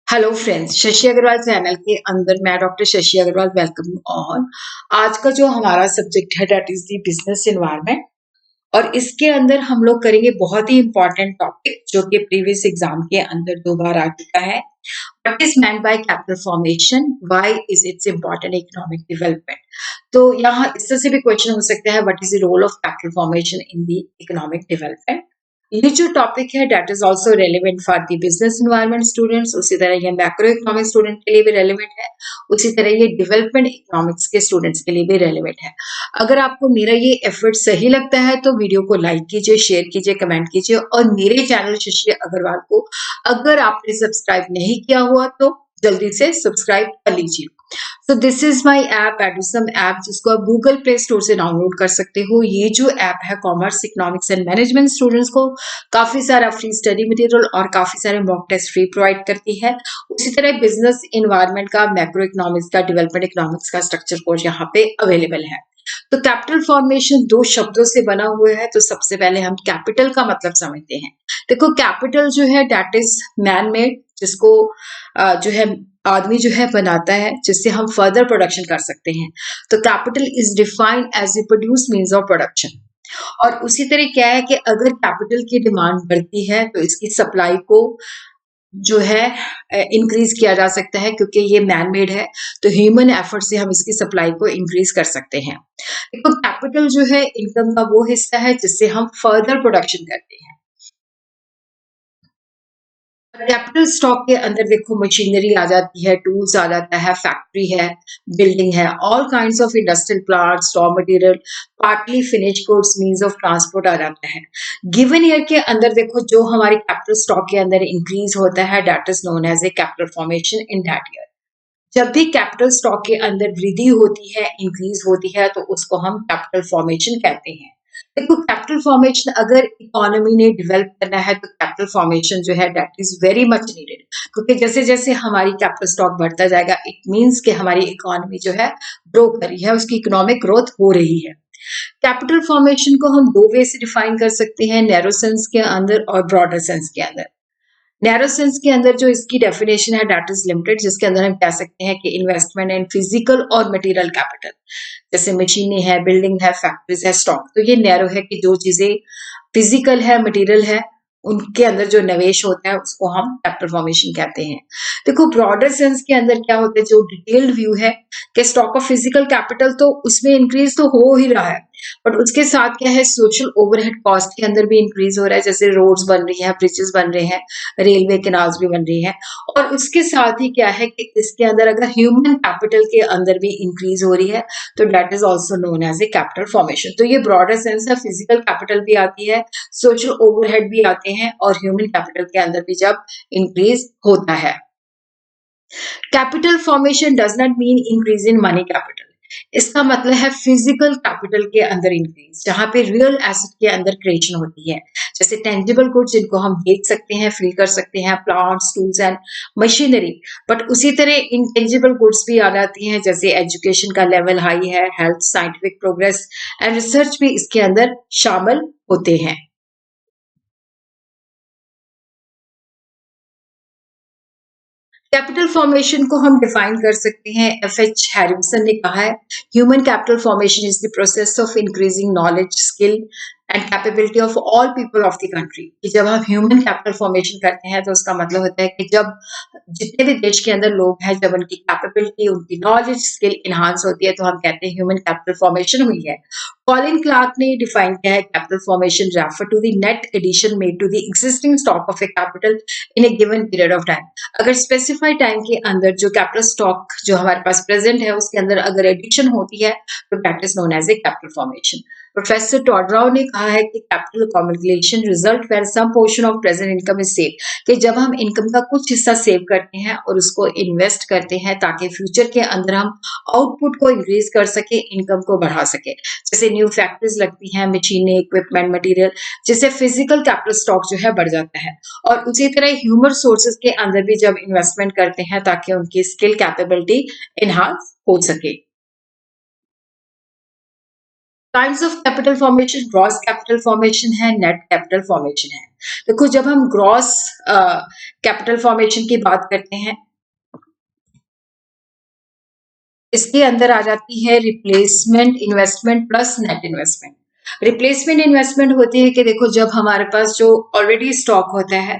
Hello friends, Shashi Agarwal channel के अंदर मैं doctor Shashi Agarwal welcome you all. आज का जो हमारा सब्जेक्ट है that is the business environment और इसके अंदर हम लोग करेंगे बहुत ही इंपॉर्टेंट टॉपिक जो कि प्रीवियस एग्जाम के अंदर 2 बार आ चुका है। What is meant by capital formation, why is its important economic development. तो यहाँ इस तरह से भी क्वेश्चन हो सकता है, what is the role of capital formation in the economic development. ये जो टॉपिक है that is also relevant for the business environment students, उसी तरह ये मैक्रो इकोनॉमिक स्टूडेंट के लिए भी रेलिवेंट है, उसी तरह ये डेवलपमेंट इकोनॉमिक्स के स्टूडेंट्स के लिए भी रेलिवेंट है। अगर आपको मेरा ये एफर्ट सही लगता है तो वीडियो को लाइक कीजिए, शेयर कीजिए, कमेंट कीजिए और मेरे चैनल शशि अग्रवाल को अगर आपने सब्सक्राइब नहीं किया हुआ तो जल्दी से सब्सक्राइब कर लीजिए। So this is my app Edusum app, जिसको आप गूगल प्ले स्टोर से डाउनलोड कर सकते हो। ये जो ऐप है commerce, economics and management students को काफी सारा फ्री स्टडी मटेरियल और काफी सारे मॉक टेस्ट फ्री प्रोवाइड करती है। उसी तरह बिजनेस इन्वायरमेंट का, मैक्रो इकोनॉमिक्स का, डेवलपमेंट इकोनॉमिक्स का स्ट्रक्चर कोर्स यहाँ पे अवेलेबल है। तो कैपिटल फॉर्मेशन 2 शब्दों से बना हुआ है, तो सबसे पहले हम कैपिटल का मतलब समझते हैं। देखो, कैपिटल जो है दैट इज मैन मेड, जिसको जो है आदमी जो है बनाता है, जिससे हम फर्दर प्रोडक्शन कर सकते हैं। तो capital is defined as a produce means of production. और उसी तरह क्या है कि अगर कैपिटल की डिमांड बढ़ती है तो इसकी सप्लाई को जो है इंक्रीज किया जा सकता है, क्योंकि ये मैन मेड है तो ह्यूमन एफर्ट से हम इसकी सप्लाई को इंक्रीज कर सकते हैं। देखो, कैपिटल जो है इनकम का वो हिस्सा है जिससे हम फर्दर प्रोडक्शन करते हैं। कैपिटल स्टॉक के अंदर देखो मशीनरी आ जाती है, टूल्स आ जाता है, फैक्ट्री है, बिल्डिंग है, all kinds of industrial plants, raw material, partly finish goods, means of transport आ जाता है। गिवन ईयर के अंदर देखो जो हमारे कैपिटल स्टॉक के अंदर इंक्रीज होता है that is known as a capital formation in that year. जब भी कैपिटल स्टॉक के अंदर वृद्धि होती है, इंक्रीज होती है, तो उसको हम कैपिटल फॉर्मेशन कहते हैं। देखो, कैपिटल फॉर्मेशन अगर इकोनॉमी ने डेवलप करना है तो कैपिटल फॉर्मेशन जो है that is very much needed, क्योंकि जैसे जैसे हमारी कैपिटल स्टॉक बढ़ता जाएगा इट मीन्स कि हमारी इकोनॉमी जो है ग्रो कर रही है, उसकी इकोनॉमिक ग्रोथ हो रही है। कैपिटल फॉर्मेशन को हम 2 वे से डिफाइन कर सकते हैं, नैरो सेंस के अंदर और ब्रॉडर सेंस के अंदर। नैरो सेंस के अंदर जो इसकी डेफिनेशन है दैट इज लिमिटेड, जिसके अंदर हम कह सकते हैं कि इन्वेस्टमेंट इन फिजिकल और मटेरियल कैपिटल, जैसे मशीनें है, बिल्डिंग है, फैक्ट्रीज है, स्टॉक। तो ये नैरो है कि जो चीजें फिजिकल है, मटेरियल है, उनके अंदर जो निवेश होता है उसको हम कैपिटल फॉर्मेशन कहते हैं। देखो, ब्रॉडर सेंस के अंदर क्या होता है, जो डिटेल्ड व्यू है कि स्टॉक ऑफ फिजिकल कैपिटल तो उसमें इंक्रीज तो हो ही रहा है, बट उसके साथ क्या है, सोशल ओवरहेड कॉस्ट के अंदर भी इंक्रीज हो रहा है, जैसे रोड्स बन रही हैं, ब्रिजेस बन रहे हैं, रेलवे कैनाल्स भी बन रही हैं। और उसके साथ ही क्या है कि इसके अंदर अगर ह्यूमन कैपिटल के अंदर भी इंक्रीज हो रही है तो that is also known as a capital formation. तो ये ब्रॉडर सेंस है, फिजिकल कैपिटल भी आती है, सोशल ओवरहेड भी आते हैं और ह्यूमन कैपिटल के अंदर भी जब इंक्रीज होता है। Capital formation does not mean increase in money capital. इसका मतलब है फिजिकल कैपिटल के अंदर इंक्रीज, जहां पे रियल एसेट के अंदर क्रिएशन होती है, जैसे टेंजिबल गुड्स जिनको हम बेच सकते हैं, फील कर सकते हैं, plants, tools and machinery. But उसी तरह इंटेंजिबल गुड्स भी आ जाती हैं, जैसे एजुकेशन का लेवल हाई है, health, scientific progress and research भी इसके अंदर शामिल होते हैं। कैपिटल फॉर्मेशन को हम डिफाइन कर सकते हैं, एफ.एच. हैरिसन ने कहा है, human capital formation is the process of increasing knowledge, skill and capability of all people of the country. कि जब हम ह्यूमन कैपिटल फॉर्मेशन करते हैं तो उसका मतलब होता है कि जब जितने भी देश के अंदर लोग हैं, जब उनकी कैपेबिलिटी, उनकी नॉलेज, स्किल इन्हांस होती है, तो हम कहते हैं ह्यूमन कैपिटल फॉर्मेशन हुई है। कॉलिन क्लार्क ने डिफाइन किया है, capital formation refer to the net addition made to the existing stock of a capital in a given period of time. अगर स्पेसिफाइड टाइम के अंदर जो कैपिटल स्टॉक जो हमारे पास प्रेजेंट है उसके अंदर अगर एडिशन होती है तो that is known as a capital formation. Professor टॉडराव ने कहा है कि capital accommodation result where some portion of present income is save, कि जब हम इनकम का कुछ हिस्सा सेव करते हैं और उसको इन्वेस्ट करते हैं ताकि फ्यूचर के अंदर हम आउटपुट को इंक्रीज कर सके, इनकम को बढ़ा सके, जैसे न्यू फैक्ट्रीज लगती हैं, मशीनें, इक्विपमेंट, मटेरियल, जिससे फिजिकल कैपिटल स्टॉक जो है बढ़ जाता है। और उसी तरह ह्यूमन सोर्सेज के अंदर भी जब इन्वेस्टमेंट करते हैं ताकि उनकी स्किल कैपेबिलिटी इनहांस हो सके। Kinds of capital formation, gross capital formation है, नेट कैपिटल फॉर्मेशन है। देखो जब हम ग्रॉस कैपिटल फॉर्मेशन की बात करते हैं, इसके अंदर आ जाती है replacement investment plus net investment. Replacement investment होती है कि देखो जब हमारे पास जो ऑलरेडी स्टॉक होता है,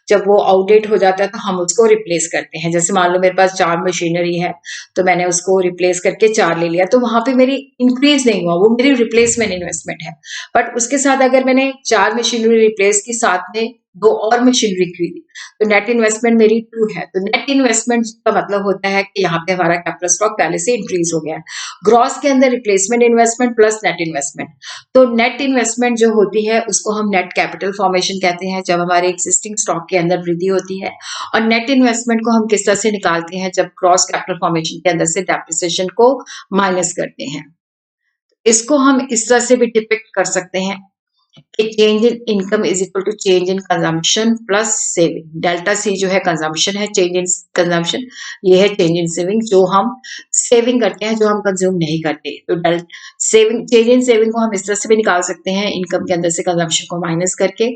जब वो आउटडेट हो जाता है तो हम उसको रिप्लेस करते हैं। जैसे मान लो मेरे पास 4 मशीनरी है, तो मैंने उसको रिप्लेस करके 4 ले लिया, तो वहां पे मेरी इंक्रीज नहीं हुआ, वो मेरी रिप्लेसमेंट इन्वेस्टमेंट है। बट उसके साथ अगर मैंने 4 मशीनरी रिप्लेस की, साथ में 2 और मशीनरी खरीदी, तो नेट इन्वेस्टमेंट मेरी 2 है। तो नेट इन्वेस्टमेंट का मतलब होता है कि यहाँ पे हमारा कैपिटल स्टॉक पहले से इंक्रीज हो गया है। ग्रॉस के अंदर replacement investment plus net investment. तो नेट इन्वेस्टमेंट जो होती है उसको हम नेट कैपिटल फॉर्मेशन कहते हैं, जब हमारे एग्जिस्टिंग स्टॉक के अंदर वृद्धि होती है। और नेट इन्वेस्टमेंट को हम किस तरह से निकालते हैं, जब क्रॉस कैपिटल फॉर्मेशन के अंदर से डेप्रिसिएशन को माइनस करते हैं। इसको हम इस तरह से भी डिपिक्ट कर सकते हैं कि change in income is equal to change in consumption plus saving. Delta C जो है कंजम्पशन है, चेंज इन कंजम्पशन, ये है चेंज इन सेविंग, जो हम सेविंग करते हैं, जो हम कंज्यूम नहीं करते। तो डेल सेविंग, चेंज इन सेविंग को हम इस तरह से भी निकाल सकते हैं, इनकम के अंदर से कंजम्पशन को माइनस करके,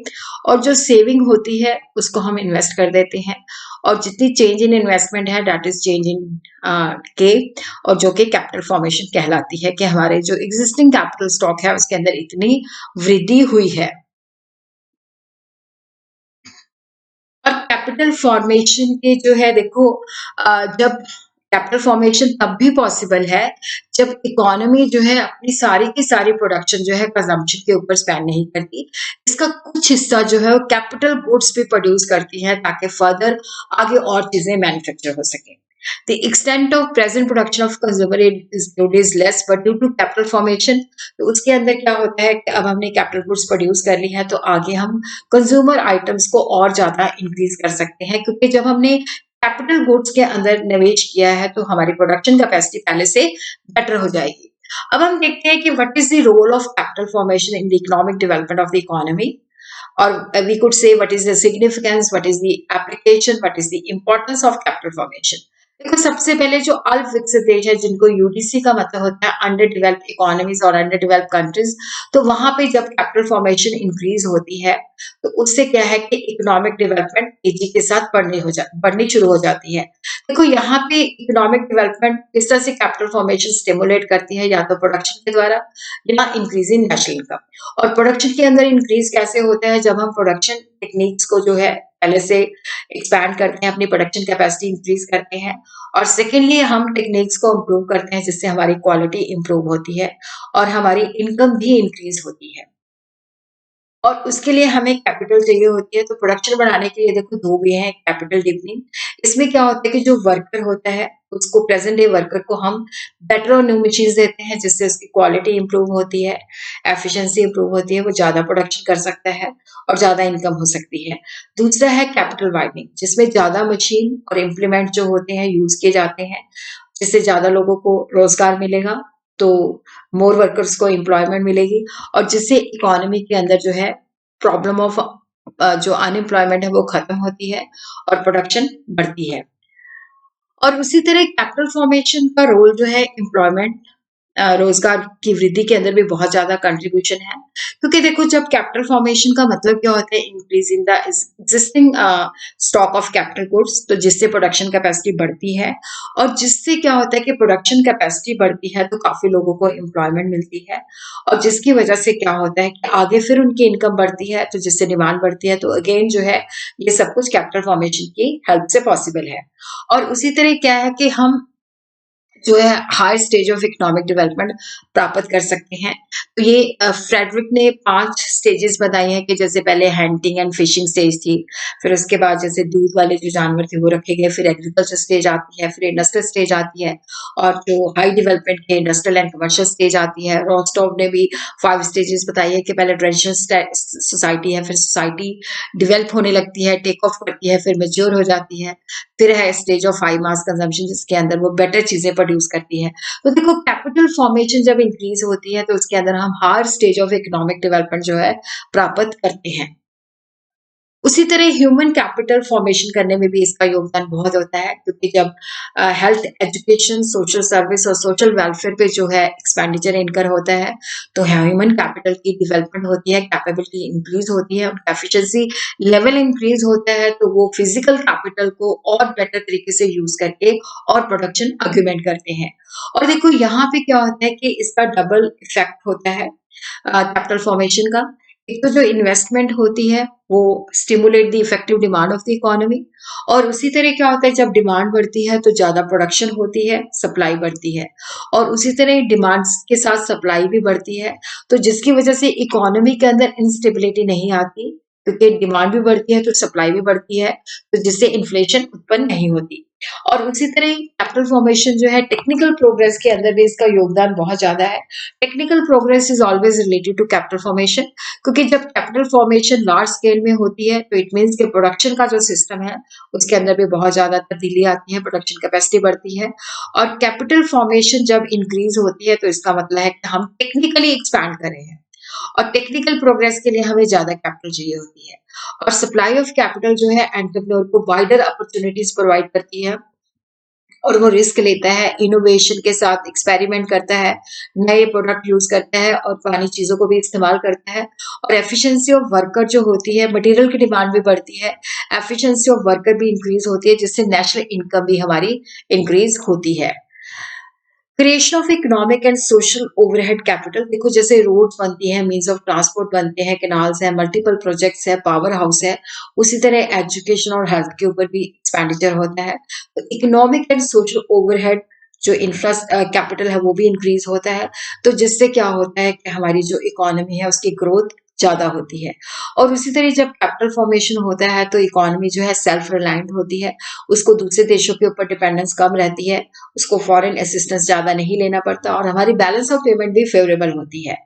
और जो सेविंग होती है उसको हम इन्वेस्ट कर देते हैं। और जितनी चेंज इन इन्वेस्टमेंट है दैट इज चेंज इन के, और जो कि कैपिटल फॉर्मेशन कहलाती है, कि हमारे जो एग्जिस्टिंग कैपिटल स्टॉक है उसके अंदर इतनी वृद्धि हुई है। और कैपिटल फॉर्मेशन के जो है देखो, जब कैपिटल फॉर्मेशन तब भी पॉसिबल है जब इकोनॉमी जो है अपनी सारी की सारी प्रोडक्शन जो है कंजम्पशन के ऊपर स्पेंड नहीं करती, इसका कुछ हिस्सा जो है वो कैपिटल गुड्स भी प्रोड्यूस करती है, ताकि फर्दर आगे और चीजें मैन्युफैक्चर हो सके। The extent of present production of consumer goods is less, but due to capital formation, तो उसके अंदर क्या होता है कि अब हमने कैपिटल गुड्स प्रोड्यूस कर ली है, तो आगे हम कंज्यूमर आइटम्स को और ज्यादा इंक्रीज कर सकते हैं, क्योंकि जब हमने कैपिटल गुड्स के अंदर निवेश किया है तो हमारी प्रोडक्शन कैपेसिटी पहले से बेटर हो जाएगी। अब हम देखते हैं कि what is the role of capital formation in the economic development of the economy, और we could say what is the significance, what is the application, what is the importance of capital formation। देखो सबसे पहले जो अल्प विकसित देश है, जिनको यूडीसी का मतलब होता है अंडर डेवलप्ड इकोनॉमीज और अंडर डेवलप्ड कंट्रीज, तो वहां पे जब कैपिटल फॉर्मेशन इंक्रीज होती है तो उससे क्या है कि इकोनॉमिक डेवलपमेंट तेजी के साथ बढ़नी शुरू हो जाती है। देखो यहाँ पे इकोनॉमिक डेवलपमेंट किस तरह से कैपिटल फॉर्मेशन स्टिमुलेट करती है, या तो प्रोडक्शन के द्वारा या इंक्रीज इन नेशनल इनकम। और प्रोडक्शन के अंदर इंक्रीज कैसे होता है, जब हम प्रोडक्शन टेक्निक्स को जो है पहले से एक्सपैंड करते हैं, अपनी प्रोडक्शन कैपेसिटी इंक्रीज करते हैं, और सेकेंडली हम टेक्निक्स को इम्प्रूव करते हैं, जिससे हमारी क्वालिटी इम्प्रूव होती है और हमारी इनकम भी इंक्रीज होती है। और उसके लिए हमें कैपिटल चाहिए होती है, तो प्रोडक्शन बढ़ाने के लिए देखो 2 वे हैं, कैपिटल डीपनिंग। इसमें क्या होता है कि जो वर्कर होता है उसको, प्रेजेंट डे वर्कर को हम बेटर और न्यू मशीन्स देते हैं, जिससे उसकी क्वालिटी इंप्रूव होती है, एफिशिएंसी इंप्रूव होती है, वो ज्यादा प्रोडक्शन कर सकता है और ज्यादा इनकम हो सकती है। दूसरा है कैपिटल वाइडनिंग, जिसमें ज्यादा मशीन और इम्प्लीमेंट जो होते हैं यूज किए जाते हैं, जिससे ज्यादा लोगों को रोजगार मिलेगा, तो मोर वर्कर्स को एम्प्लॉयमेंट मिलेगी, और जिससे इकोनॉमी के अंदर जो है प्रॉब्लम ऑफ जो अनएम्प्लॉयमेंट है वो खत्म होती है और प्रोडक्शन बढ़ती है। और उसी तरह कैपिटल फॉर्मेशन का रोल जो है एम्प्लॉयमेंट, रोजगार की वृद्धि के अंदर भी बहुत ज्यादा कंट्रीब्यूशन है, क्योंकि देखो जब कैपिटल फॉर्मेशन का मतलब क्या होता है, increase in the existing stock of capital goods, तो जिससे प्रोडक्शन कैपेसिटी बढ़ती है, और जिससे क्या होता है कि प्रोडक्शन कैपेसिटी बढ़ती है तो काफी लोगों को एम्प्लॉयमेंट मिलती है, और जिसकी वजह से क्या होता है कि आगे फिर उनकी इनकम बढ़ती है, तो जिससे डिमांड बढ़ती है, तो अगेन जो है ये सब कुछ कैपिटल फॉर्मेशन की हेल्प से पॉसिबल है। और उसी तरह क्या है कि हम जो है higher stage of economic development प्राप्त कर सकते हैं। तो ये फ्रेडरिक ने 5 स्टेजेस बताई हैं, कि जैसे पहले हंटिंग एंड फिशिंग स्टेज थी, फिर उसके बाद जैसे दूध वाले जो जानवर थे वो रखे गए, फिर एग्रीकल्चर स्टेज आती है, फिर इंडस्ट्रियल स्टेज आती है, और जो हाई डेवलपमेंट के इंडस्ट्रियल एंड कमर्शियल स्टेज आती है। रॉस्टॉव ने भी 5 स्टेजेस बताई है, कि पहले ट्रेडिशनल सोसाइटी है, फिर सोसाइटी डेवलप होने लगती है, टेक ऑफ करती है, फिर मेच्योर हो जाती है, फिर है stage of high mass consumption, जिसके अंदर वो बेटर चीजें प्रोड्यूस करती है। तो देखो कैपिटल फॉर्मेशन जब इंक्रीज होती है तो उसके अंदर हम higher stage of economic development जो है प्राप्त करते हैं। उसी तरह ह्यूमन कैपिटल फॉर्मेशन करने में भी इसका योगदान बहुत होता है, क्योंकि जब हेल्थ, एजुकेशन, सोशल सर्विस और सोशल वेलफेयर पे जो है एक्सपेंडिचर इनकर होता है, तो ह्यूमन कैपिटल की डेवलपमेंट होती है, कैपेबिलिटी इंक्रीज होती है, एफिशिएंसी लेवल इंक्रीज होता है, तो वो फिजिकल कैपिटल को और बेटर तरीके से यूज करके और प्रोडक्शन आर्ग्यूमेंट करते हैं। और देखो यहाँ पे क्या होता है कि इसका डबल इफेक्ट होता है कैपिटल फॉर्मेशन का। एक तो जो इन्वेस्टमेंट होती है वो stimulate the effective demand of the economy, और उसी तरह क्या होता है जब डिमांड बढ़ती है तो ज्यादा प्रोडक्शन होती है, सप्लाई बढ़ती है, और उसी तरह डिमांड्स के साथ सप्लाई भी बढ़ती है, तो जिसकी वजह से इकोनॉमी के अंदर इंस्टेबिलिटी नहीं आती, क्योंकि डिमांड भी बढ़ती है तो सप्लाई भी बढ़ती है, तो जिससे इन्फ्लेशन उत्पन्न नहीं होती। और उसी तरह कैपिटल फॉर्मेशन जो है टेक्निकल प्रोग्रेस के अंदर भी इसका योगदान बहुत ज्यादा है। Technical progress is always related to capital formation, क्योंकि जब कैपिटल फॉर्मेशन लार्ज स्केल में होती है तो इट मीन्स कि प्रोडक्शन का जो सिस्टम है उसके अंदर भी बहुत ज्यादा तब्दीली आती है, प्रोडक्शन कैपेसिटी बढ़ती है। और कैपिटल फॉर्मेशन जब इंक्रीज होती है तो इसका मतलब है कि हम टेक्निकली एक्सपैंड कर रहे हैं, और टेक्निकल प्रोग्रेस के लिए हमें ज्यादा कैपिटल चाहिए होती है। और सप्लाई ऑफ कैपिटल जो है एंटरप्रेन्योर को वाइडर अपॉर्चुनिटीज प्रोवाइड करती है, और वो रिस्क लेता है, इनोवेशन के साथ एक्सपेरिमेंट करता है, नए प्रोडक्ट यूज करता है और पुरानी चीजों को भी इस्तेमाल करता है। और एफिशिएंसी ऑफ वर्कर जो होती है, मटेरियल की डिमांड भी बढ़ती है, एफिशिएंसी ऑफ वर्कर भी इंक्रीज होती है, जिससे नेशनल इनकम भी हमारी इंक्रीज होती है। Creation of economic and social overhead capital, देखो जैसे रोड्स बनती हैं, मीन्स ऑफ ट्रांसपोर्ट बनते हैं, कैनाल्स हैं, मल्टीपल प्रोजेक्ट्स है, पावर हाउस है, उसी तरह एजुकेशन और हेल्थ के ऊपर भी एक्सपेंडिचर होता है। तो इकोनॉमिक एंड सोशल ओवरहेड जो कैपिटल है वो भी इंक्रीज होता है, तो जिससे क्या होता है कि हमारी जो इकोनॉमी है उसकी ग्रोथ ज्यादा होती है। और उसी तरह जब कैपिटल फॉर्मेशन होता है तो इकोनॉमी जो है सेल्फ रिलायंट होती है, उसको दूसरे देशों के ऊपर डिपेंडेंस कम रहती है, उसको फॉरेन असिस्टेंस ज्यादा नहीं लेना पड़ता, और हमारी बैलेंस ऑफ पेमेंट भी फेवरेबल होती है।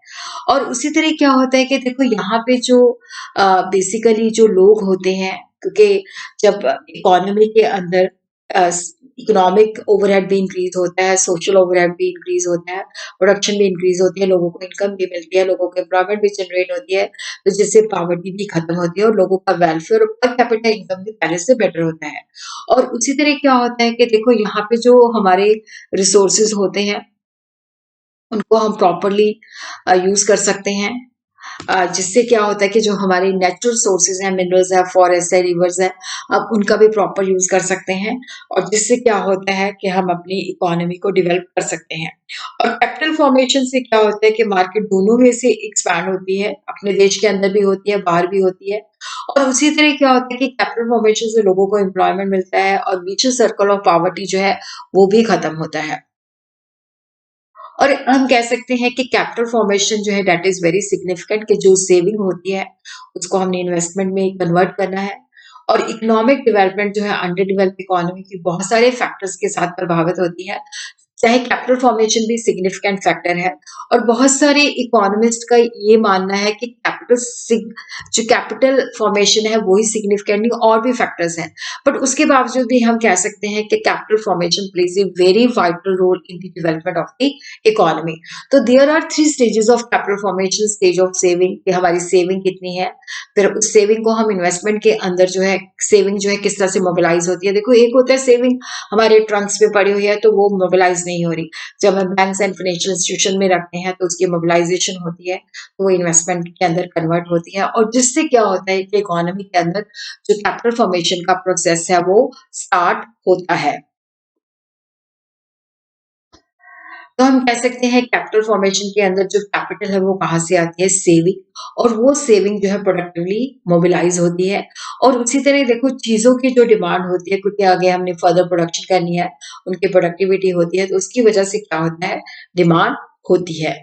और उसी तरह क्या होता है कि देखो यहाँ पे जो बेसिकली जो लोग होते हैं, क्योंकि जब इकोनॉमी के अंदर इकोनॉमिक ओवरहेड भी इंक्रीज होता है, सोशल ओवरहेड भी इंक्रीज होता है, प्रोडक्शन भी इंक्रीज होती है, लोगों को इनकम भी मिलती है, लोगों को एम्प्लॉयमेंट भी जनरेट होती है, तो जिससे पॉवर्टी भी खत्म होती है और लोगों का वेलफेयर और पर कैपिटा इनकम भी पहले से बेटर होता है। और उसी तरह क्या होता है कि देखो यहाँ पे जो हमारे रिसोर्सेज होते हैं उनको हम प्रॉपरली यूज कर सकते हैं, जिससे क्या होता है कि जो हमारे नेचुरल सोर्सेज हैं, मिनरल्स है, फॉरेस्ट है, रिवर्स है, अब उनका भी प्रॉपर यूज कर सकते हैं, और जिससे क्या होता है कि हम अपनी इकोनॉमी को डेवलप कर सकते हैं। और कैपिटल फॉर्मेशन से क्या होता है कि मार्केट दोनों में से एक्सपैंड होती है, अपने देश के अंदर भी होती है, बाहर भी होती है। और उसी तरह क्या होता है कि कैपिटल फॉर्मेशन से लोगों को एम्प्लॉयमेंट मिलता है और विचुअल सर्कल ऑफ पॉवर्टी जो है वो भी खत्म होता है। और हम कह सकते हैं कि कैपिटल फॉर्मेशन जो है दैट इज वेरी सिग्निफिकेंट, कि जो सेविंग होती है उसको हमने इन्वेस्टमेंट में कन्वर्ट करना है। और इकोनॉमिक डेवलपमेंट जो है अंडर डेवलप्ड इकोनॉमी की बहुत सारे फैक्टर्स के साथ प्रभावित होती है, चाहे कैपिटल फॉर्मेशन भी सिग्निफिकेंट फैक्टर है। और बहुत सारे इकोनॉमिस्ट का ये मानना है कि जो कैपिटल फॉर्मेशन है वही सिग्निफिकेंट नहीं, और भी फैक्टर्स हैं, बट उसके बावजूद भी हम कह सकते हैं कि capital formation plays a very vital role in the development of the economy. तो there are 3 stages of capital formation. Stage of saving, कि हमारी सेविंग कितनी है, फिर उस सेविंग को हम इन्वेस्टमेंट के अंदर जो है सेविंग जो है किस तरह से मोबिलाइज होती है। देखो एक होता है सेविंग हमारे ट्रंक्स पे पड़ी हुई है तो वो मोबिलाइज नहीं हो रही, जब हम बैंक्स एंड फाइनेंशियल इंस्टीट्यूशन में रखते हैं तो उसकी मोबिलाइजेशन होती है, तो वो इन्वेस्टमेंट के अंदर कन्वर्ट होती है, और जिससे क्या होता है कि इकोनॉमी के अंदर जो कैपिटल फॉर्मेशन का प्रोसेस है वो स्टार्ट होता है। तो हम कह सकते हैं कैपिटल फॉर्मेशन के अंदर जो कैपिटल है वो कहाँ से आती है, सेविंग, और वो सेविंग जो है प्रोडक्टिवली मोबिलाइज होती है। और उसी तरह देखो चीजों की जो डिमांड होती है, क्योंकि आगे हमने फर्दर प्रोडक्शन करनी है, उनकी प्रोडक्टिविटी होती है, तो उसकी वजह से क्या होता है, डिमांड होती है।